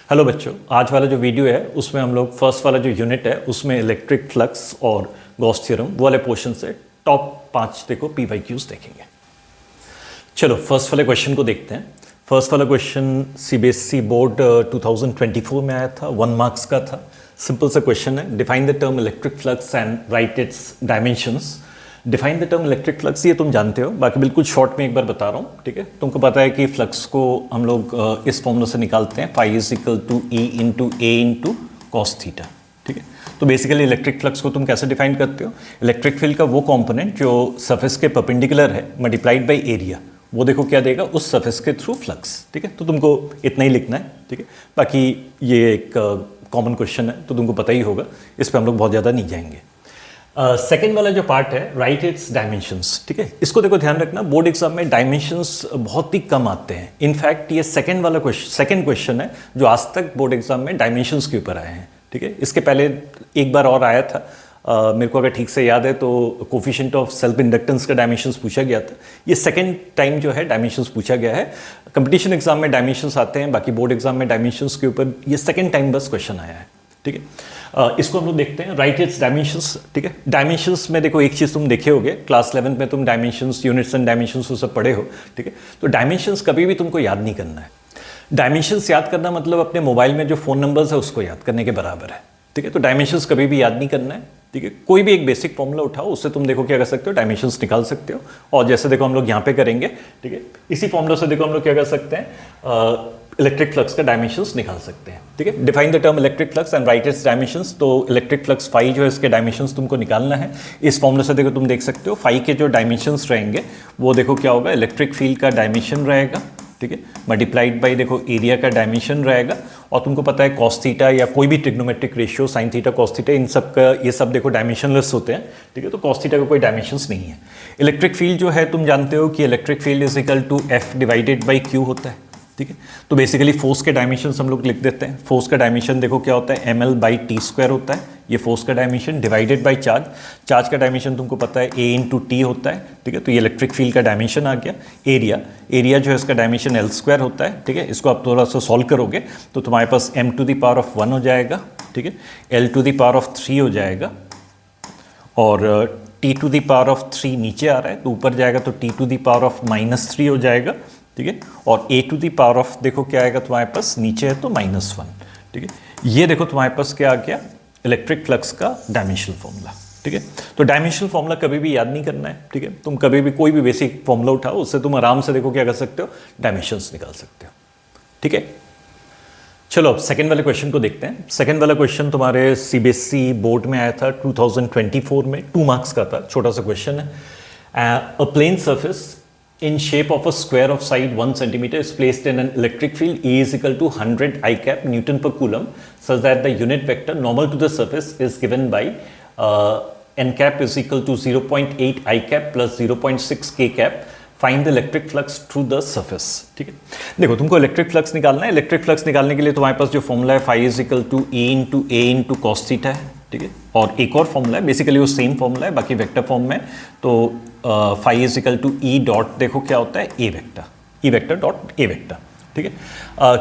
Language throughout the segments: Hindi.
हेलो बच्चों, आज वाला जो वीडियो है उसमें हम लोग फर्स्ट वाला जो यूनिट है उसमें इलेक्ट्रिक फ्लक्स और गॉस थ्योरम वो वाले पोर्शन से टॉप 5 देखो PYQs देखेंगे। चलो फर्स्ट वाले क्वेश्चन को देखते हैं। फर्स्ट वाला क्वेश्चन CBSE बोर्ड 2024 में आया था, 1 मार्क्स का था। सिंपल सा क्वेश्चन है, define the term electric flux and right it's dimensions. Define the term electric flux ये तुम जानते हो, बाकी बिल्कुल शॉर्ट में एक बार बता रहा हूँ, ठीक है। तुमको पता है कि फ्लक्स को हम लोग इस फॉर्मूला से निकालते हैं, phi is equal to E into A into cos theta, ठीक है। तो बेसिकली इलेक्ट्रिक फ्लक्स को तुम कैसे डिफाइन करते हो? इलेक्ट्रिक फील्ड का वो कंपोनेंट जो सरफेस के परपेंडिकुलर है मल्टीप्लाइड बाई एरिया, वो देखो क्या देगा उस सरफेस के थ्रू फ्लक्स, ठीक है। तो तुमको इतना ही लिखना है, ठीक है। बाकी ये एक कॉमन क्वेश्चन है तो तुमको पता ही होगा, इस पर हम लोग बहुत ज़्यादा नहीं जाएंगे। सेकेंड वाला जो पार्ट है, राइट इट्स डायमेंशंस, ठीक है। इसको देखो ध्यान रखना, बोर्ड एग्जाम में डायमेंशंस बहुत ही कम आते हैं। इनफैक्ट ये सेकेंड क्वेश्चन है जो आज तक बोर्ड एग्जाम में डायमेंशंस के ऊपर आए हैं, ठीक है। इसके पहले एक बार और आया था, मेरे को अगर ठीक से याद है तो कोफिशिएंट ऑफ सेल्फ इंडक्टेंस का डायमेंशंस पूछा गया था। ये सेकेंड टाइम जो है डायमेंशंस पूछा गया है। कंपटीशन एग्जाम में डायमेंशंस आते हैं, बाकी बोर्ड एग्जाम में डायमेंशंस के ऊपर ये सेकेंड टाइम बस क्वेश्चन आया है, ठीक है। इसको हम लोग देखते हैं, राइट इट्स डायमेंशंस, ठीक है। डायमेंशंस में देखो एक चीज़ तुम देखे होगे, क्लास 11 में तुम डायमेंशंस, यूनिट्स एंड डायमेंशंस वो सब पढ़े हो, ठीक है। तो डायमेंशंस कभी भी तुमको याद नहीं करना है। डायमेंशंस याद करना मतलब अपने मोबाइल में जो फ़ोन नंबर्स है उसको याद करने के बराबर है, ठीक है। तो डायमेंशंस कभी भी याद नहीं करना है, ठीक है। कोई भी एक बेसिक फॉर्मूला उठाओ, उससे तुम देखो क्या कर सकते हो, डायमेंशंस निकाल सकते हो। और जैसे देखो हम लोग यहाँ पे करेंगे, ठीक है। इसी फॉर्मूला से देखो हम लोग क्या कर सकते हैं, इलेक्ट्रिक फ्लक्स का डायमेंशंस निकाल सकते हैं, ठीक है। Define the term electric flux and right it's dimensions. तो इलेक्ट्रिक फ्लक्स फाई जो है इसके डायमेंशंस तुमको निकालना है। इस फॉर्मूला से देखो तुम देख सकते हो फाई के जो डायमेंशंस रहेंगे वो देखो क्या होगा, इलेक्ट्रिक फील्ड का डायमेंशन रहेगा, ठीक है, मल्टीप्लाइड बाई देखो एरिया का डायमेंशन रहेगा। और तुमको पता है कॉस थीटा या कोई भी trigonometric ratio, sine theta, cos theta, इन सब का ये सब देखो डायमेंशनलेस होते हैं, ठीक है। तो कॉस थीटा का कोई डायमेंशंस नहीं है। इलेक्ट्रिक फील्ड जो है तुम जानते हो कि electric field is equal to F divided by q होता है, ठीक है। तो बेसिकली फोर्स के डायमेंशन हम लोग लिख देते हैं। फोर्स का डायमेंशन देखो क्या होता है, ml बाई टी स्क्वायर होता है, ये फोर्स का dimension, divided by charge. Charge का डायमेंशन तुमको पता है a इंटू टी होता है, ठीक है। तो ये इलेक्ट्रिक फील्ड का डायमेंशन आ गया। एरिया जो है इसका डायमेंशन l स्क्वायर होता है, ठीक है। इसको आप थोड़ा सा सॉल्व करोगे तो तुम्हारे पास m to the power of 1 हो जाएगा, ठीक है। l to the power of 3 हो जाएगा, और t to the power of 3 नीचे आ रहा है तो ऊपर जाएगा तो t to the power of -3 हो जाएगा, ठीक है। और a to the power of देखो क्या आएगा तुम्हारे पास, नीचे है तो -1, ठीक है। ये देखो तुम्हारे पास क्या आ गया, इलेक्ट्रिक फ्लक्स का डायमेंशनल फॉर्मूला, ठीक है। तो डायमेंशनल फॉर्मूला कभी भी याद नहीं करना है, ठीक है। तुम कभी भी कोई भी बेसिक फॉर्मूला उठाओ, उससे तुम आराम से देखो क्या कर सकते हो, डायमेंशंस निकाल सकते हो, ठीक है। चलो अब सेकंड वाले क्वेश्चन को देखते हैं। सेकंड वाला क्वेश्चन तुम्हारे CBSE बोर्ड में आया था 2024 में, 2 मार्क्स का था, छोटा सा क्वेश्चन है। A plane surface in shape of a square of side 1 centimeter is placed in an electric field E is equal to 100 I cap Newton per coulomb such that the unit vector normal to the surface is given by n cap is equal to 0.8 I cap plus 0.6 K cap. Find the electric flux through the surface, ठीक है। देखो तुमको इलेक्ट्रिक फ्लक्स निकालना है। इलेक्ट्रिक फ्लक्स निकालने के लिए तुम्हारे पास जो फॉर्मूला है phi is equal to A into A into cos theta है, ठीक है। और एक और फॉर्मूला है, बेसिकली वो सेम फॉर्मूला है, बाकी वेक्टर फॉर्म में। तो phi is equal to E dot देखो क्या होता है, A vector, E vector dot A vector, ठीक है।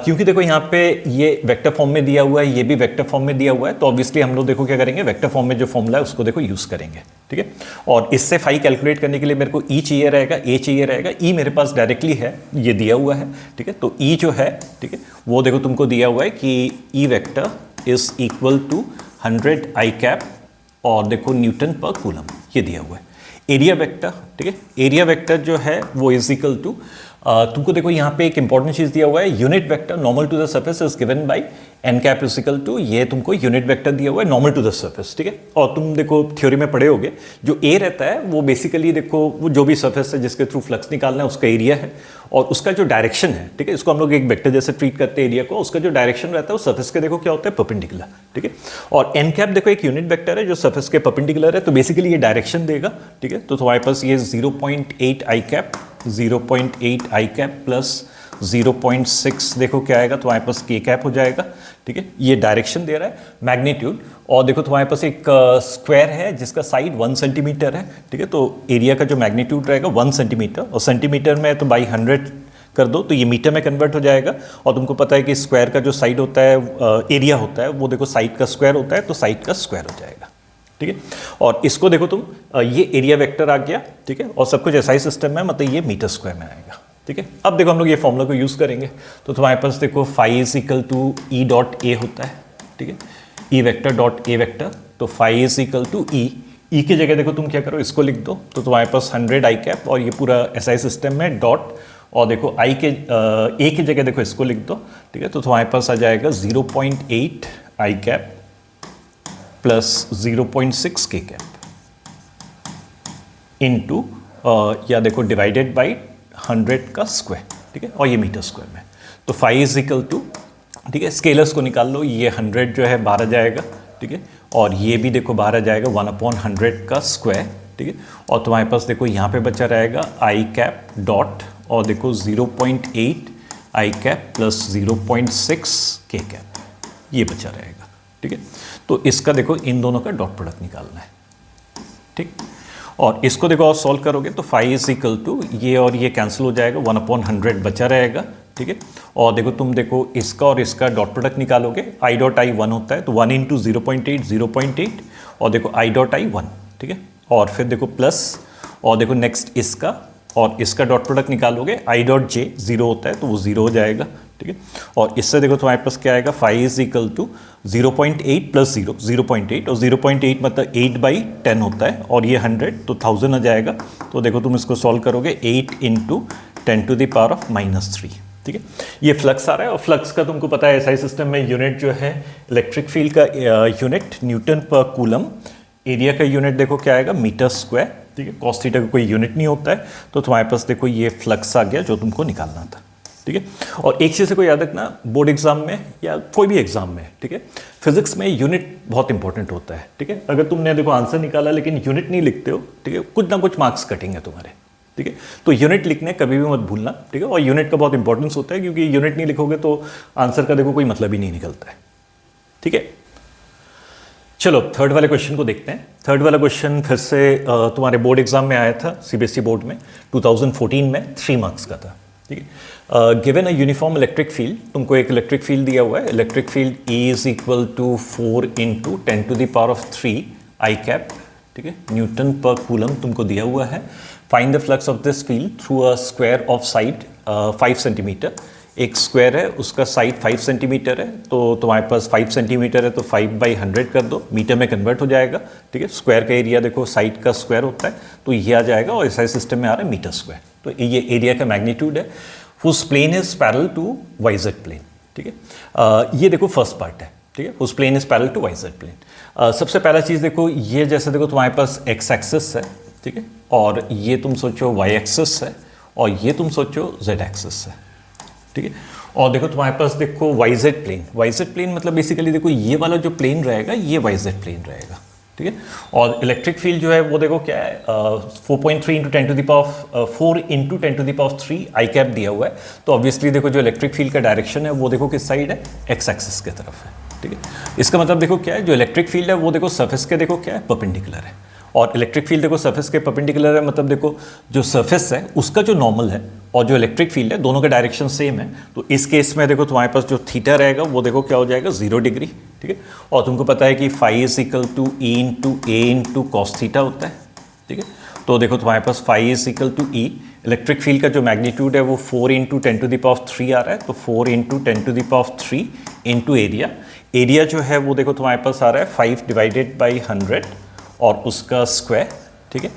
क्योंकि देखो यहाँ पे ये वेक्टर फॉर्म में दिया हुआ है, ये भी वेक्टर फॉर्म में दिया हुआ है, तो ऑब्वियसली हम लोग देखो क्या करेंगे, वेक्टर फॉर्म में जो फॉर्मूला है उसको देखो यूज़ करेंगे, ठीक है। और इससे फाई कैलकुलेट करने के लिए मेरे को ई चाहिए रहेगा, ए चाहिए रहेगा। ई मेरे पास डायरेक्टली है, ये दिया हुआ है, ठीक है। तो ई जो है, ठीक है, वो देखो तुमको दिया हुआ है कि E vector is equal to 100 I cap और देखो न्यूटन पर कूलम, ये दिया हुआ है। एरिया वेक्टर, ठीक है, एरिया वेक्टर जो है वो इज इक्वल टू, तुमको देखो यहाँ पे एक इंपॉर्टेंट चीज दिया हुआ है, unit vector normal to the surface is given by n cap is equal to, ये तुमको यूनिट वेक्टर दिया हुआ है नॉर्मल टू द सरफेस, ठीक है। और तुम देखो थ्योरी में पढ़े होगे, जो ए रहता है वो बेसिकली देखो वो जो भी सरफेस है जिसके थ्रू फ्लक्स निकालना है उसका एरिया है, और उसका जो डायरेक्शन है, ठीक है, इसको हम लोग एक वेक्टर जैसे ट्रीट करते हैं एरिया को, उसका जो डायरेक्शन रहता है वो सरफेस के देखो क्या होता है, परपेंडिकुलर, ठीक है। और एन कैप देखो एक यूनिट वेक्टर है जो सरफेस के परपेंडिकुलर है, तो बेसिकली ये डायरेक्शन देगा, ठीक है। तो तुम्हारे पास ये 0.8 आई कैप, 0.8 आई कैप प्लस 0.6 देखो क्या आएगा, तुम्हारे पास के कैप हो जाएगा, ठीक है। ये डायरेक्शन दे रहा है, मैग्नीट्यूड। और देखो तुम्हारे पास एक स्क्वायर है जिसका साइड 1 सेंटीमीटर है, ठीक है। तो एरिया का जो मैग्नीट्यूड रहेगा 1 सेंटीमीटर, और सेंटीमीटर में तो बाई 100 कर दो तो ये मीटर में कन्वर्ट हो जाएगा। और तुमको पता है कि स्क्वायर का जो साइड होता है, एरिया होता है, वो देखो साइड का स्क्वायर होता है, तो साइड का स्क्वायर हो जाएगा। ठीक है, और इसको देखो तुम, ये एरिया वेक्टर आ गया। ठीक है, और सब कुछ एसआई सिस्टम में, मतलब ये मीटर स्क्वायर में आएगा। ठीक है, अब देखो हम लोग ये फॉर्मूला को यूज़ करेंगे। तो तुम्हारे पास देखो phi is equal to E dot A होता है। ठीक है, E vector dot A vector, तो phi is equal to E की जगह देखो तुम क्या करो, इसको लिख दो। तो तुम्हारे पास 100 आई कैप, और ये पूरा एसआई सिस्टम में डॉट, और देखो आई के ए की जगह देखो इसको लिख दो। ठीक है, तो तुम्हारे पास आ जाएगा 0.8 आई कैप प्लस 0.6 के कैप इनटू, या देखो डिवाइडेड बाई 100 का स्क्वायर। ठीक है, और ये मीटर स्क्वायर में, तो फाई इज इक्वल टू, ठीक है, स्केलर्स को निकाल लो। ये 100 जो है बाहर आ जाएगा। ठीक है, और ये भी देखो बाहर आ जाएगा 1/100 का स्क्वायर। ठीक है, और तुम्हारे पास देखो यहाँ पे बचा रहेगा आई कैप डॉट, और देखो 0.8 आई कैप प्लस 0.6 के कैप, ये बचा रहेगा। ठीक है, तो इसका देखो इन दोनों का डॉट प्रोडक्ट निकालना है। ठीक, और इसको देखो और सॉल्व करोगे तो फाई इज इक्वल टू, ये और ये कैंसिल हो जाएगा, 1/100 बचा रहेगा। ठीक है, और देखो तुम देखो इसका और इसका डॉट प्रोडक्ट निकालोगे, आई डॉट आई 1 होता है, तो 1 इंटू 0.8 0.8, और देखो आई डॉट आई 1। ठीक है, और फिर देखो प्लस, और देखो नेक्स्ट इसका और इसका डॉट प्रोडक्ट निकालोगे, आई डॉट जे 0 होता है, तो वो 0 हो जाएगा। ठीक है, और इससे देखो तुम्हारे पास क्या आएगा, phi is equal to 0.8 plus 0 0.8, और 0.8 मतलब 8/10 होता है, और ये 100 तो 1000 आ जाएगा। तो देखो तुम इसको सॉल्व करोगे, 8 इंटू 10⁻³ ठीक है, ये फ्लक्स आ रहा है। और फ्लक्स का तुमको पता है एसआई सिस्टम में यूनिट जो है इलेक्ट्रिक फील्ड का यूनिट न्यूटन पर कूलम, एरिया का यूनिट देखो क्या आएगा, मीटर स्क्वायर। ठीक है, कॉस थीटा का कोई यूनिट नहीं होता है, तो तुम्हारे पास देखो ये फ्लक्स आ गया जो तुमको निकालना था। ठीक है, और एक चीज़ को याद रखना, बोर्ड एग्जाम में या कोई भी एग्जाम में, ठीक है, फिजिक्स में यूनिट बहुत इंपॉर्टेंट होता है। ठीक है, अगर तुमने देखो आंसर निकाला लेकिन यूनिट नहीं लिखते हो, ठीक है, कुछ ना कुछ मार्क्स कटेंगे तुम्हारे। ठीक है, तो यूनिट लिखने कभी भी मत भूलना। ठीक है, और यूनिट का बहुत इंपॉर्टेंस होता है, क्योंकि यूनिट नहीं लिखोगे तो आंसर का देखो कोई मतलब ही नहीं निकलता है। ठीक है, चलो थर्ड वाले क्वेश्चन को देखते हैं। थर्ड वाला क्वेश्चन फिर से तुम्हारे बोर्ड एग्जाम में आया था, सीबीएसई बोर्ड में 2014 में, 3 मार्क्स का था। ठीक है, given a uniform electric field, तुमको एक इलेक्ट्रिक फील्ड दिया हुआ है, electric field E is equal to 4 into 10⁻³ I cap. ठीक है, न्यूटन पर कूलम तुमको दिया हुआ है। Find the flux of this field through a square of side 5 centimetre. एक स्क्वायर है, उसका साइड 5 सेंटीमीटर है, तो तुम्हारे पास 5 सेंटीमीटर है, तो 5/100 कर दो, मीटर में कन्वर्ट हो जाएगा। ठीक है, स्क्वायर का एरिया देखो साइड का स्क्वायर होता है, तो ये आ जाएगा, और एसआई सिस्टम में आ रहा है मीटर स्क्वायर। तो ये एरिया का मैग्नीट्यूड है, whose plane is parallel to YZ plane. ठीक है, ये देखो फर्स्ट पार्ट है। ठीक है, whose plane is parallel to YZ plane. सबसे पहला चीज़ देखो, ये जैसे देखो तुम्हारे पास एक्स एक्सिस है। ठीक है, और ये तुम सोचो वाई एक्सिस है, और ये तुम सोचो जेड एक्सिस है। ठीक है, और देखो तुम्हारे पास देखो वाईजेड प्लेन, वाईजेड प्लेन मतलब बेसिकली देखो ये वाला जो प्लेन रहेगा ये वाईजेड प्लेन रहेगा। ठीक है, और इलेक्ट्रिक फील्ड जो है वो देखो क्या है, 4.3 इंटू 10⁻³ आई कैप दिया हुआ है। तो ऑब्वियसली देखो जो इलेक्ट्रिक फील्ड का डायरेक्शन है वो देखो किस साइड है, एक्स एक्सिस की तरफ है। ठीक है, इसका मतलब देखो क्या है, जो इलेक्ट्रिक फील्ड है वो देखो सरफेस के देखो क्या है, परपेंडिकुलर है। और इलेक्ट्रिक फील्ड देखो सरफेस के परपेंडिकुलर है, मतलब देखो जो सरफेस है उसका जो नॉर्मल है और जो इलेक्ट्रिक फील्ड है दोनों का डायरेक्शन सेम है। तो इस केस में देखो तुम्हारे पास जो थीटा रहेगा वो देखो क्या हो जाएगा, 0 डिग्री। ठीक है, और तुमको पता है कि phi is equal to E into A into cos theta होता है। ठीक है, तो देखो तुम्हारे पास phi is equal to E, electric field का जो मैग्नीट्यूड है वो 4 इंटू 10⁻³ आ रहा है, तो 4 इंटू 10⁻³ इंटू एरिया। एरिया जो है वो देखो तुम्हारे पास आ रहा है 5/100 और उसका स्क्वायर। ठीक है,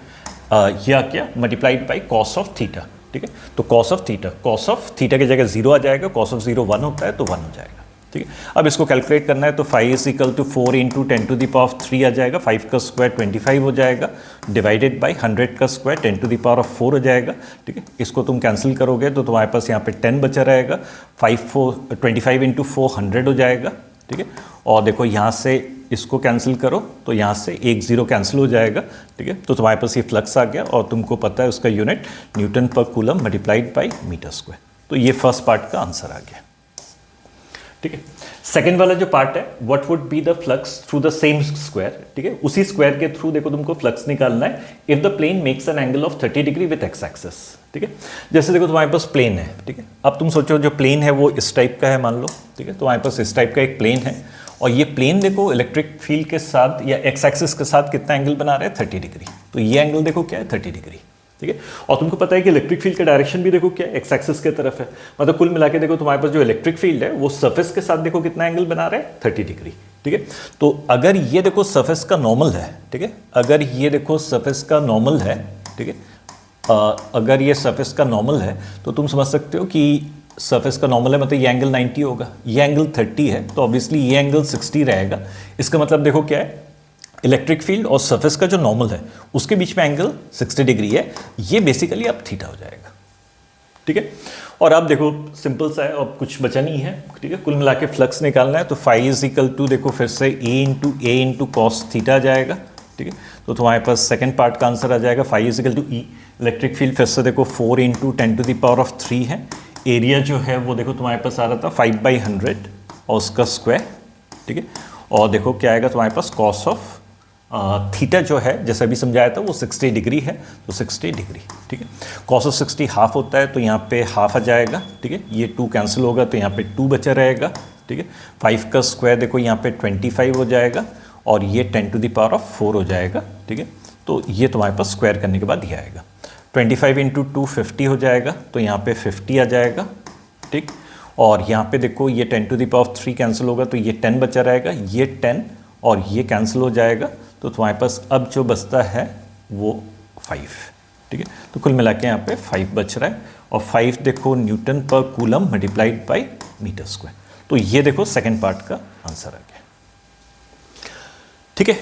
यह क्या, multiplied by cos of theta. ठीक है, तो कॉस ऑफ थीटा की जगह 0 आ जाएगा, कॉस ऑफ 0 1 होता है, तो 1 हो जाएगा। ठीक है, अब इसको कैलकुलेट करना है, तो phi is equal to 4 into 10⁻³ आ जाएगा, 5 का स्क्वायर 25 हो जाएगा, डिवाइडेड बाई 100 का स्क्वायर 10⁻⁴ हो जाएगा। ठीक है, इसको तुम कैंसिल करोगे तो तुम्हारे पास यहाँ पे 10 बचा रहेगा, 25 इंटू 4 100 हो जाएगा। ठीक है, और देखो यहाँ से इसको कैंसिल करो तो यहाँ से 1 0 कैंसिल हो जाएगा। ठीक है, तो तुम्हारे पास ये फ्लक्स आ गया, और तुमको पता है उसका यूनिट न्यूटन पर coulomb multiplied by metre square. तो ये फर्स्ट पार्ट का आंसर आ गया। ठीक है। सेकेंड वाला जो पार्ट है, what would be the flux through the same square, ठीक है, उसी स्क्वायर के थ्रू देखो तुमको फ्लक्स निकालना है if the plane makes an angle of 30 degree with x axis, ठीक है। जैसे देखो तुम्हारे पास प्लेन है, ठीक है, अब तुम सोचो जो प्लेन है वो इस टाइप का है मान लो, ठीक है, तुम्हारे पास इस टाइप का एक प्लेन है और ये प्लेन देखो इलेक्ट्रिक फील्ड के साथ या एक्स एक्सिस के साथ कितना एंगल बना रहा है, 30 डिग्री। तो ये एंगल देखो क्या है, 30 डिग्री, ठीक है। और तुमको पता है कि इलेक्ट्रिक फील्ड का डायरेक्शन भी देखो क्या है, एक्स एक्सिस के तरफ है। मतलब कुल मिला के देखो तुम्हारे पास जो इलेक्ट्रिक फील्ड है वो सरफेस के साथ देखो कितना एंगल बना रहा है, 30 डिग्री, ठीक है। तो अगर ये देखो सरफेस का नॉर्मल है, ठीक है, अगर ये देखो सरफेस का नॉर्मल है, ठीक है, अगर ये सरफेस का नॉर्मल है तो तुम समझ सकते हो कि सरफेस का नॉर्मल है मतलब ये एंगल 90 होगा, ये एंगल 30 है तो ऑब्वियसली ये एंगल 60 रहेगा। इसका मतलब देखो क्या है, इलेक्ट्रिक फील्ड और सरफेस का जो नॉर्मल है उसके बीच में एंगल 60 डिग्री है, ये बेसिकली अब थीटा हो जाएगा, ठीक है। और अब देखो सिंपल सा है, अब कुछ बचा नहीं है, ठीक है, कुल मिला के फ्लक्स निकालना है तो फाई इज इक्वल टू देखो फिर से ए इंटू कॉस थीटा जाएगा, ठीक है। तो तुम्हारे पास सेकंड पार्ट का आंसर आ जाएगा phi is equal to E, electric field फिर से देखो 4 इंटू 10⁻³ है, एरिया जो है वो देखो तुम्हारे पास आ रहा था 5/100 और उसका स्क्वायर, ठीक है। और देखो क्या आएगा तुम्हारे पास कॉस ऑफ थीटा जो है जैसे अभी समझाया था वो 60 डिग्री है, तो 60 डिग्री, ठीक है। कॉस ऑफ 60 हाफ होता है तो यहाँ पे हाफ आ जाएगा, ठीक है, ये 2 कैंसिल होगा तो यहाँ पे 2 बचा रहेगा, ठीक है। 5 का स्क्वायर देखो यहाँ पे 25 हो जाएगा और ये 10⁻⁴ हो जाएगा, ठीक है। तो ये तुम्हारे पास स्क्वायर करने के बाद ये आएगा 25 इंटू 2 50 हो जाएगा तो यहाँ पे 50 आ जाएगा, ठीक। और यहाँ पे देखो ये 10⁻³ कैंसिल होगा तो ये 10 बचा रहेगा, ये 10 और ये कैंसिल हो जाएगा तो तुम्हारे पास अब जो बचता है वो 5, ठीक है। तो कुल मिला के यहाँ पे 5 बच रहा है और 5 देखो न्यूटन पर coulomb multiplied by metre square. तो ये देखो सेकंड पार्ट का आंसर आ गया, ठीक है।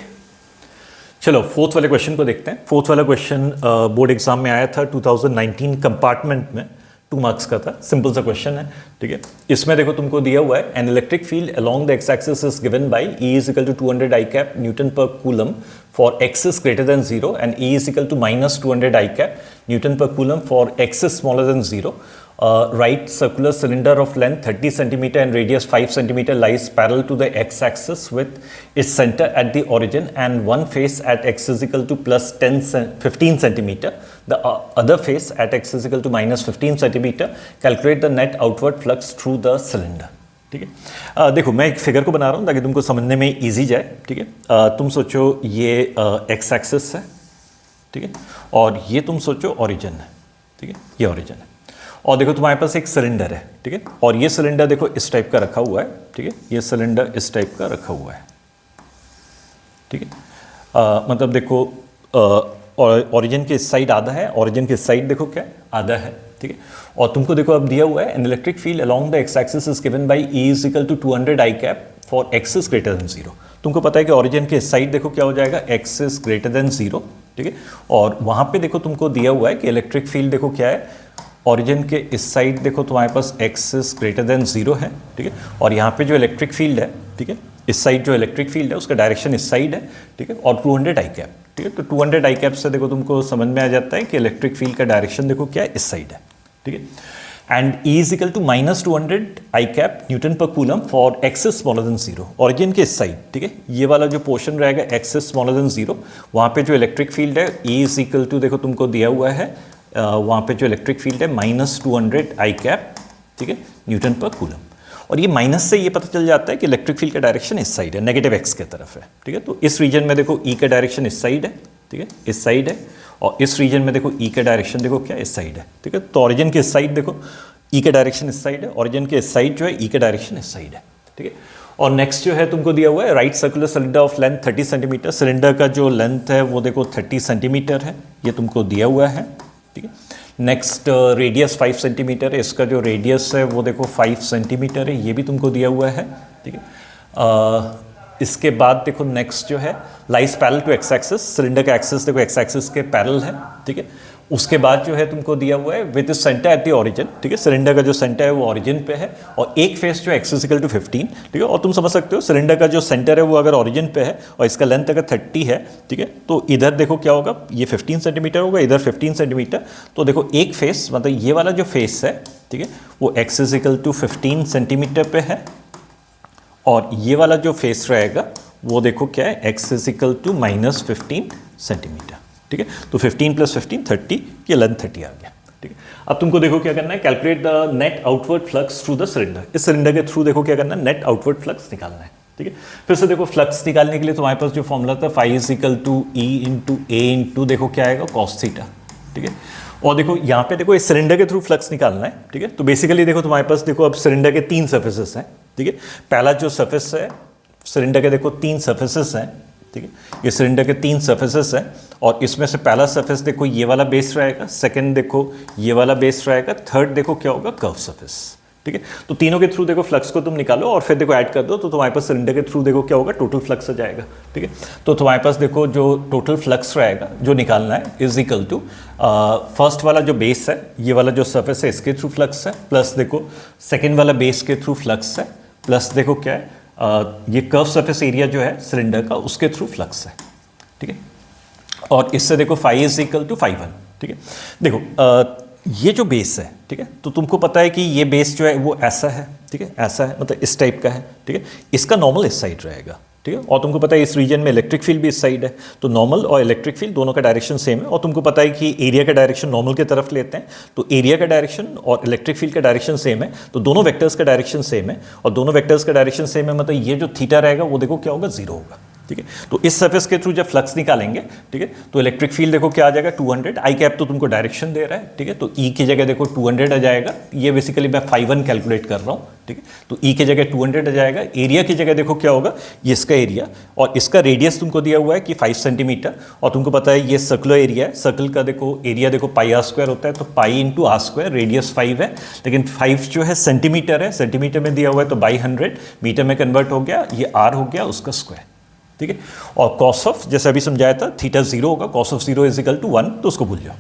चलो फोर्थ वाले क्वेश्चन को देखते हैं। फोर्थ वाला क्वेश्चन बोर्ड एग्जाम में आया था 2019 कंपार्टमेंट में, 2 मार्क्स का था, सिंपल सा क्वेश्चन है, ठीक है। इसमें देखो तुमको दिया हुआ है an electric field along the x axis is given by E is equal to 200 i cap newton पर coulomb for x is greater than 0 and E is equal to minus 200 I cap Newton per coulomb for x is smaller than 0. Right circular cylinder of length 30 cm and radius 5 cm lies parallel to the x-axis with its center at the origin and one face at x is equal to plus 15 cm. The other face at x is equal to minus 15 cm. Calculate the net outward flux through the cylinder. ठीक है। देखो मैं एक फिगर को बना रहा हूँ ताकि तुमको समझने में इजी जाए, ठीक है। तुम सोचो ये एक्स एक्सिस है, ठीक है, और ये तुम सोचो ओरिजिन है, ठीक है, ये ओरिजिन है और देखो तुम्हारे पास एक सिलेंडर है, ठीक है, और ये सिलेंडर देखो इस टाइप का रखा हुआ है, ठीक है, ये सिलेंडर इस टाइप का रखा हुआ है, ठीक है। मतलब देखो ओरिजिन के इस साइड आधा है, ओरिजिन के इस साइड देखो क्या आधा है, ठीक है। और तुमको देखो अब दिया हुआ है an electric field along the x axis is given by E is equal to 200 i cap for x is greater than 0। तुमको पता है कि ओरिजिन के इस साइड देखो क्या हो जाएगा, x इज ग्रेटर देन 0, ठीक है। और वहां पे देखो तुमको दिया हुआ है कि इलेक्ट्रिक फील्ड देखो क्या है, ओरिजिन के इस साइड देखो तुम्हारे पास x इज ग्रेटर देन 0 है, ठीक है। और यहाँ पे जो इलेक्ट्रिक फील्ड है, ठीक है, इस साइड जो इलेक्ट्रिक फील्ड है उसका डायरेक्शन इस साइड है, ठीक है, और 200 आई कैप, ठीक है। तो 200 आई कैप से देखो तुमको समझ में आ जाता है कि इलेक्ट्रिक फील्ड का डायरेक्शन देखो क्या है, इस साइड है, ठीक है। And E is equal to minus 200 i cap newton पर coulomb for x is smaller than 0, origin के इस साइड, ठीक है, ये वाला जो पोर्शन रहेगा x इज स्मॉलर देन 0, वहाँ पे जो इलेक्ट्रिक फील्ड है E इज इक्वल टू देखो तुमको दिया हुआ है वहाँ पे जो इलेक्ट्रिक फील्ड है माइनस 200 आई कैप, ठीक है, न्यूटन पर कूलम। और ये माइनस से ये पता चल जाता है कि इलेक्ट्रिक फील्ड का डायरेक्शन इस साइड है, नेगेटिव x के तरफ है, ठीक है। तो इस रीजन में देखो E का डायरेक्शन इस साइड है, ठीक है, इस साइड है, और इस रीजन में देखो E का डायरेक्शन देखो क्या इस साइड है, ठीक है। तो ओरिजिन के इस साइड देखो E का डायरेक्शन इस साइड है, ओरिजिन के इस साइड जो है E का डायरेक्शन इस साइड है, ठीक है। और नेक्स्ट जो है तुमको दिया हुआ है right circular cylinder of length 30 centimetre, cylinder का जो लेंथ है वो देखो 30 सेंटीमीटर है, ये तुमको दिया हुआ है, ठीक है। नेक्स्ट रेडियस 5 सेंटीमीटर है, इसका जो रेडियस है वो देखो 5 सेंटीमीटर है, ये भी तुमको दिया हुआ है, ठीक है। इसके बाद देखो नेक्स्ट जो है lies parallel to x axis, cylinder का एक्सिस देखो एक्स एक्सिस के पैरेलल है, ठीक है। उसके बाद जो है तुमको दिया हुआ है with centre at the origin, ठीक है, सिलेंडर का जो सेंटर है वो ओरिजिन पे है और एक फेस जो एक्स इज इक्वल टू 15, ठीक है। और तुम समझ सकते हो सिलेंडर का जो सेंटर है वो अगर ओरिजिन पे है और इसका लेंथ अगर 30 है, ठीक है, तो इधर देखो क्या होगा, ये 15 सेंटीमीटर होगा, इधर 15 सेंटीमीटर, तो देखो एक फेस मतलब ये वाला जो फेस है, ठीक है, वो x is equal to 15 centimetre पे है, और ये वाला जो फेस रहेगा वो देखो क्या है, x is equal to -15 centimetre. ठीक है, तो 15 + 15 30, ये लेंथ 30 आ गया। ठीक है, अब तुमको देखो क्या करना है, calculate the net outward flux through the cylinder. इस सिलेंडर के थ्रू देखो क्या करना है, नेट आउटवर्ड फ्लक्स निकालना है। ठीक है, फिर से देखो फ्लक्स निकालने के लिए तुम्हारे पास जो फॉर्मूला था phi is equal to E × A × देखो क्या आएगा, cos थीटा। ठीक है, और देखो यहाँ पे देखो इस सिलेंडर के थ्रू फ्लक्स निकालना है। ठीक है, तो बेसिकली देखो तुम्हारे पास देखो अब सिलेंडर के 3 सर्फेसेस हैं। ठीक है, पहला जो सर्फेस है सिलेंडर के देखो 3 सर्फेसेस हैं। ठीक है, ये सिलेंडर के 3 सर्फेसेस हैं और इसमें से पहला सर्फेस देखो ये वाला बेस रहेगा, सेकंड देखो ये वाला बेस रहेगा, थर्ड देखो क्या होगा, कर्व सर्फेस। ठीक है, तो तीनों के थ्रू देखो फ्लक्स को तुम निकालो और फिर देखो ऐड कर दो, तो तुम्हारे पास सिलेंडर के थ्रू देखो क्या होगा, टोटल फ्लक्स आ जाएगा। ठीक है, तो तुम्हारे पास देखो जो टोटल फ्लक्स रहेगा जो निकालना है इज इक्वल टू फर्स्ट वाला जो बेस है, ये वाला जो सर्फेस है इसके थ्रू फ्लक्स है, प्लस देखो सेकेंड वाला बेस के थ्रू फ्लक्स है, प्लस देखो क्या है ये कर्व सरफेस एरिया जो है सिलेंडर का उसके थ्रू फ्लक्स है। ठीक है, और इससे देखो phi is equal to phi 1। ठीक है, देखो ये जो बेस है, ठीक है, तो तुमको पता है कि ये बेस जो है वो ऐसा है। ठीक है, ऐसा है मतलब इस टाइप का है। ठीक है, इसका नॉर्मल इस साइड रहेगा। ठीक है, और तुमको पता है इस रीजन में इलेक्ट्रिक फील्ड भी इस साइड है, तो नॉर्मल और इलेक्ट्रिक फील्ड दोनों का डायरेक्शन सेम है। और तुमको पता है कि एरिया का डायरेक्शन नॉर्मल की तरफ लेते हैं, तो एरिया का डायरेक्शन और इलेक्ट्रिक फील्ड का डायरेक्शन सेम है, तो दोनों वेक्टर्स का डायरेक्शन सेम है। और दोनों वेक्टर्स का डायरेक्शन सेम है मतलब ये जो थीटा रहेगा वो देखो क्या होगा, 0 होगा। ठीक है, तो इस सरफेस के थ्रू जब फ्लक्स निकालेंगे, ठीक है, तो इलेक्ट्रिक फील्ड देखो क्या आ जाएगा, 200। आई कैप तो तुमको डायरेक्शन दे रहा है। ठीक है, तो ई की जगह देखो 200 आ जाएगा। ये बेसिकली मैं फाई 1 कैलकुलेट कर रहा हूँ। ठीक है, तो ई की जगह 200 आ जाएगा। एरिया की जगह देखो क्या होगा, ये इसका एरिया और इसका रेडियस तुमको दिया हुआ है कि 5 सेंटीमीटर। और तुमको पता है ये सर्कुलर एरिया है, सर्कल का देखो एरिया देखो πr² होता है, तो पाई × r², रेडियस 5 है, लेकिन 5 जो है सेंटीमीटर है, सेंटीमीटर में दिया हुआ है तो बाई 100 मीटर में कन्वर्ट हो गया, ये r हो गया उसका स्क्वायर। ठीक है, और कॉस ऑफ जैसे अभी समझाया था थीटा 0 होगा, cos of 0 is equal to 1, तो उसको भूल जाओ।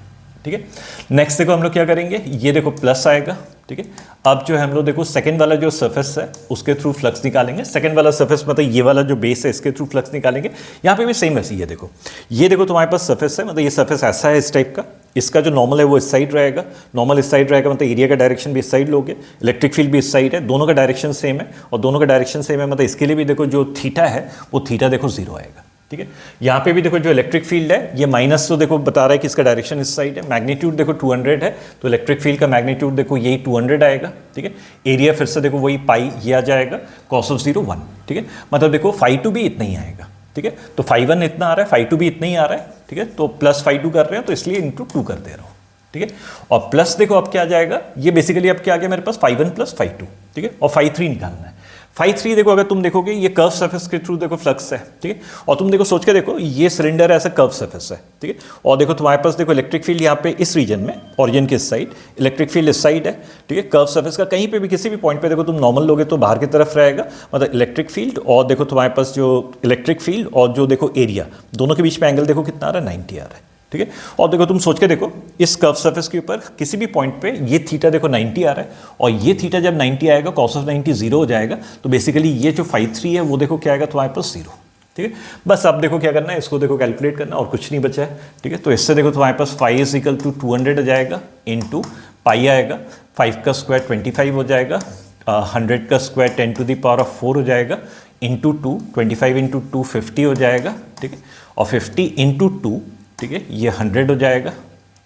ठीक है, नेक्स्ट देखो हम लोग क्या करेंगे, ये देखो प्लस आएगा। ठीक है, अब जो है हम लोग देखो सेकंड वाला जो सरफेस है उसके थ्रू फ्लक्स निकालेंगे। सेकंड वाला सरफेस मतलब ये वाला जो बेस है इसके थ्रू फ्लक्स निकालेंगे। यहाँ पे भी सेम ऐसी है, देखो ये देखो तुम्हारे पास सरफेस है, मतलब ये सरफेस ऐसा है इस टाइप का, इसका जो नॉर्मल है वो इस साइड रहेगा, नॉर्मल इस साइड रहेगा मतलब एरिया का डायरेक्शन भी इस साइड लोगे, इलेक्ट्रिक फील्ड भी इस साइड है, दोनों का डायरेक्शन सेम है। और दोनों का डायरेक्शन सेम है मतलब इसके लिए भी देखो जो थीटा है वो थीटा देखो 0 आएगा। ठीक है, यहाँ पे भी देखो जो इलेक्ट्रिक फील्ड है ये माइनस, तो देखो बता रहा है कि इसका डायरेक्शन इस साइड है, मैग्नीट्यूड देखो 200 है, तो इलेक्ट्रिक फील्ड का मैग्नीट्यूड देखो यही 200 आएगा। ठीक है, एरिया फिर से देखो वही पाई ये आ जाएगा, कॉस ऑफ 0 1। ठीक है, मतलब देखो फाई 2 भी इतना ही आएगा। ठीक है, तो फाई 1 इतना आ रहा है, फाई 2 भी इतना ही आ रहा है। ठीक है, तो प्लस फाई 2 कर रहे हैं तो इसलिए इंटू 2 कर दे रहा हूँ। ठीक है, और प्लस देखो अब क्या आ जाएगा, ये बेसिकली अब क्या आ गया मेरे पास फाई 1 + फाई 2। ठीक है, और फाई 3 निकालना है। फाई 3 देखो अगर तुम देखोगे ये कर्व सरफेस के थ्रू देखो फ्लक्स है। ठीक है, और तुम देखो सोच के देखो ये सिलेंडर ऐसा कर्व सरफेस है। ठीक है, और देखो तुम्हारे पास देखो इलेक्ट्रिक फील्ड यहाँ पे इस रीजन में, ओरिजिन के इस साइड, इलेक्ट्रिक फील्ड इस साइड है। ठीक है, कर्व सरफेस का कहीं पे भी किसी भी पॉइंट पे देखो तुम नॉर्मल लोगे तो बाहर की तरफ रहेगा, मतलब इलेक्ट्रिक फील्ड और देखो तुम्हारे पास जो इलेक्ट्रिक फील्ड और जो देखो एरिया, दोनों के बीच में एंगल देखो कितना आ रहा है, 90 आ रहा है। ठीक है, और देखो तुम सोच के देखो इस कर्व सरफेस के ऊपर किसी भी पॉइंट पे ये थीटा देखो 90 आ रहा है, और ये थीटा जब 90 आएगा कॉस ऑफ 90 0 हो जाएगा, तो बेसिकली ये जो फाई 3 है वो देखो क्या आएगा तुम्हारे पास 0। ठीक है, बस अब देखो क्या करना है, इसको देखो कैलकुलेट करना और कुछ नहीं बचा है। ठीक है, तो इससे देखो तुम्हारे पास फाई इज इक्वल टू 200 आ जाएगा, इंटू पाई आएगा, 5 का स्क्वायर 25 हो जाएगा, 100 का स्क्वायर 10⁴ हो जाएगा, इंटू 2, 25 इंटू 2 50 हो जाएगा। ठीक है, और 50 इंटू 2, ठीक है, ये 100 हो जाएगा।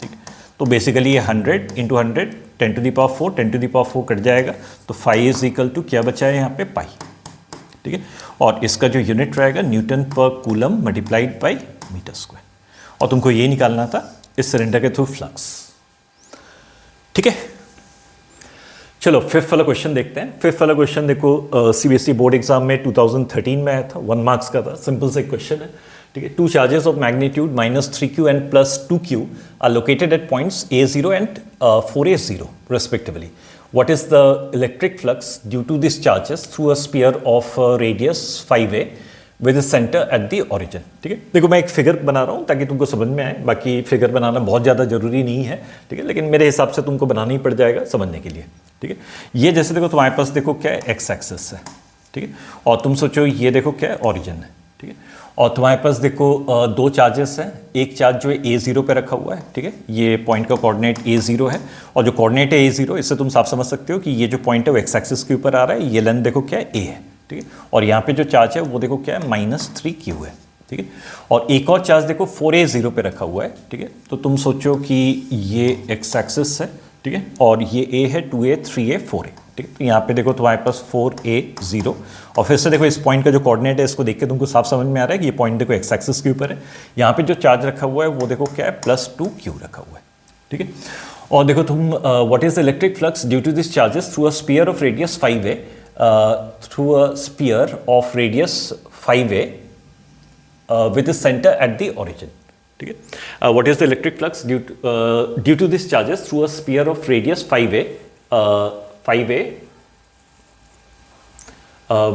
ठीक है, तो बेसिकली ये 100 इंटू 100 10⁴ 10⁴ कट जाएगा, तो फाई इज इक्वल टू क्या बचा है यहाँ पे, पाई। ठीक है, और इसका जो यूनिट रहेगा न्यूटन पर coulomb multiplied by metre square, और तुमको ये निकालना था इस सिलेंडर के थ्रू फ्लक्स। ठीक है, चलो फिफ्थ वाला क्वेश्चन देखते हैं। फिफ्थ वाला क्वेश्चन देखो सीबीएसई बोर्ड एग्जाम में 2013 में आया था, 1 मार्क्स का था, सिंपल से क्वेश्चन है। ठीक है, 2 charges of magnitude -3q and +2q are located at points A0 and 4a0 respectively. What is the electric flux due to these charges through a sphere of radius 5a with a center at the origin? ठीक है, देखो मैं एक फिगर बना रहा हूँ ताकि तुमको समझ में आए, बाकी फिगर बनाना बहुत ज़्यादा जरूरी नहीं है। ठीक है, लेकिन मेरे हिसाब से तुमको बनाना ही पड़ जाएगा समझने के लिए। ठीक है, ये जैसे देखो तुम्हारे पास देखो क्या है, एक्स एक्सिस है। ठीक है, और तुम सोचो ये देखो क्या है, ऑरिजिन है। ठीक है, और तुम्हारे पास देखो 2 चार्जेस हैं, एक चार्ज जो है A0 पे रखा हुआ है। ठीक है, ये पॉइंट का कोऑर्डिनेट A0 है, और जो कोऑर्डिनेट है A0 इससे तुम साफ समझ सकते हो कि ये जो पॉइंट है वो एक्स एक्सिस के ऊपर आ रहा है, ये लेंथ देखो क्या है, A है। ठीक है। और यहाँ पे जो चार्ज है वो देखो क्या है, -3q है, ठीक है। और एक और चार्ज देखो 4a 0 पे रखा हुआ है, ठीक है। तो तुम सोचो कि ये x एक्सिस है, ठीक है, और ये a है 2a 3a 4a, ठीक है। तो यहाँ पे देखो तुम्हारे पास 4a 0, और फिर से देखो इस पॉइंट का जो कोऑर्डिनेट है इसको देख के तुमको साफ समझ में आ रहा है कि ये पॉइंट देखो x एक्सिस के ऊपर है। यहाँ पे जो चार्ज रखा हुआ है वो देखो क्या है, +2q रखा हुआ है, ठीक है। और देखो तुम what is the electric flux due to this charges through a sphere of radius 5a, through a sphere of radius 5a with the center at the origin, ठीक है। What is the electric flux due to these charges through a sphere of radius 5a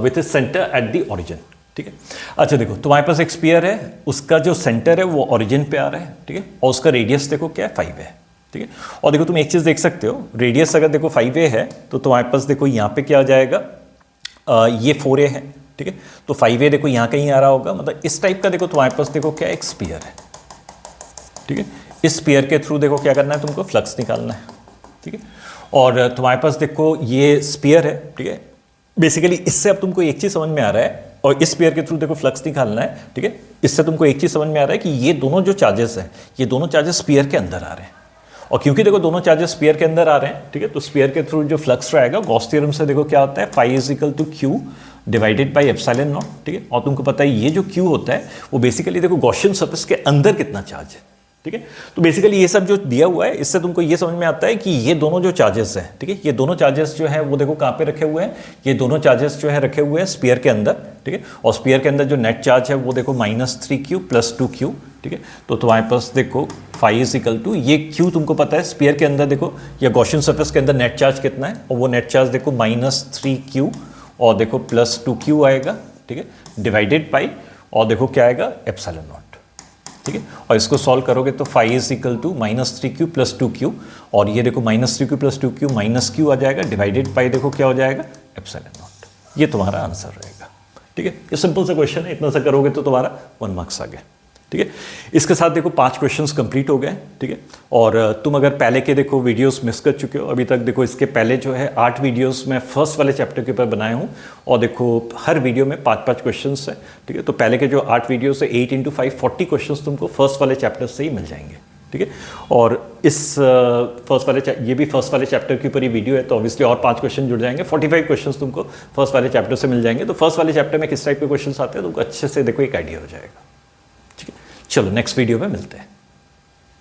with the center at the origin, ठीक है। अच्छा देखो तुम्हारे पास एक स्फीयर है, उसका जो सेंटर है वो ओरिजिन पे आ रहा है, ठीक है, और उसका रेडियस देखो क्या है, 5 है, ठीक है। और देखो तुम एक चीज़ देख सकते हो, रेडियस अगर देखो 5a है तो तुम्हारे पास देखो यहाँ पे क्या आ जाएगा, ये 4a है, ठीक है। तो 5a देखो यहाँ कहीं आ रहा होगा, मतलब इस टाइप का देखो तुम्हारे पास देखो क्या एक स्फीयर है, ठीक है। इस स्फीयर के थ्रू देखो क्या करना है, तुमको फ्लक्स निकालना है, ठीक है। और तुम्हारे पास देखो ये स्फीयर है, ठीक है। बेसिकली इससे अब तुमको एक चीज़ समझ में आ रहा है, और इस स्फीयर के थ्रू देखो फ्लक्स निकालना है, ठीक है। इससे तुमको एक चीज़ समझ में आ रहा है कि ये दोनों जो चार्जेस हैं, ये दोनों चार्जेस स्फीयर के अंदर आ रहे हैं, और क्योंकि देखो दोनों चार्जेस स्फीयर के अंदर आ रहे हैं, ठीक है, तो स्फीयर के थ्रू जो फ्लक्स रहेगा गॉस थ्योरम से देखो क्या होता है, phi = q divided by epsilon not, ठीक है। और तुमको पता है ये जो q होता है वो बेसिकली देखो गॉसियन सरफेस के अंदर कितना चार्ज है, ठीक है। तो बेसिकली ये सब जो दिया हुआ है इससे तुमको ये समझ में आता है कि ये दोनों जो चार्जेस हैं, ठीक है, ये दोनों चार्जेस जो है वो देखो कहाँ पे रखे हुए हैं, ये दोनों चार्जेस जो है रखे हुए हैं स्फीयर के अंदर, ठीक है। और स्फीयर के अंदर जो नेट चार्ज है वो देखो -3q + 2q, ठीक है। तो तुम्हारे पास देखो phi = ये q तुमको पता है स्फीयर के अंदर देखो या गॉसियन सरफेस के अंदर नेट चार्ज कितना है, और वो नेट चार्ज देखो -3q और देखो +2q आएगा, ठीक है, डिवाइडेड बाई, और देखो क्या आएगा, एप्सिलॉन नॉट, ठीक है। और इसको सॉल्व करोगे तो phi = -3q + 2q, और ये देखो -3q + 2q -q आ जाएगा, डिवाइडेड बाई देखो क्या हो जाएगा, एप्सिलॉन नॉट। ये तुम्हारा आंसर रहेगा, ठीक है। ये सिंपल सा क्वेश्चन है, इतना सा करोगे तो तुम्हारा 1 मार्क्स आ गया, ठीक है। इसके साथ देखो 5 क्वेश्चंस कंप्लीट हो गए, ठीक है। और तुम अगर पहले के देखो वीडियोस मिस कर चुके हो अभी तक, देखो इसके पहले जो है 8 वीडियोस मैं फर्स्ट वाले चैप्टर के ऊपर बनाया हूँ, और देखो हर वीडियो में 5-5 क्वेश्चंस है, ठीक है। तो पहले के जो 8 वीडियोस है 8 × 5 40 क्वेश्चंस तुमको फर्स्ट वाले चैप्टर से ही मिल जाएंगे, ठीक है। और इस ये भी फर्स्ट वाले चैप्टर के ऊपर ही वीडियो है, तो ऑब्वियसली और 5 क्वेश्चन जुड़ जाएंगे, 45 क्वेश्चंस तुमको फर्स्ट वाले चैप्टर से मिल जाएंगे। तो फर्स्ट वाले चैप्टर में किस टाइप के क्वेश्चन आते हैं तुमको अच्छे से देखो एक आइडिया हो जाएगा, ठीक है। चलो नेक्स्ट वीडियो में मिलते हैं।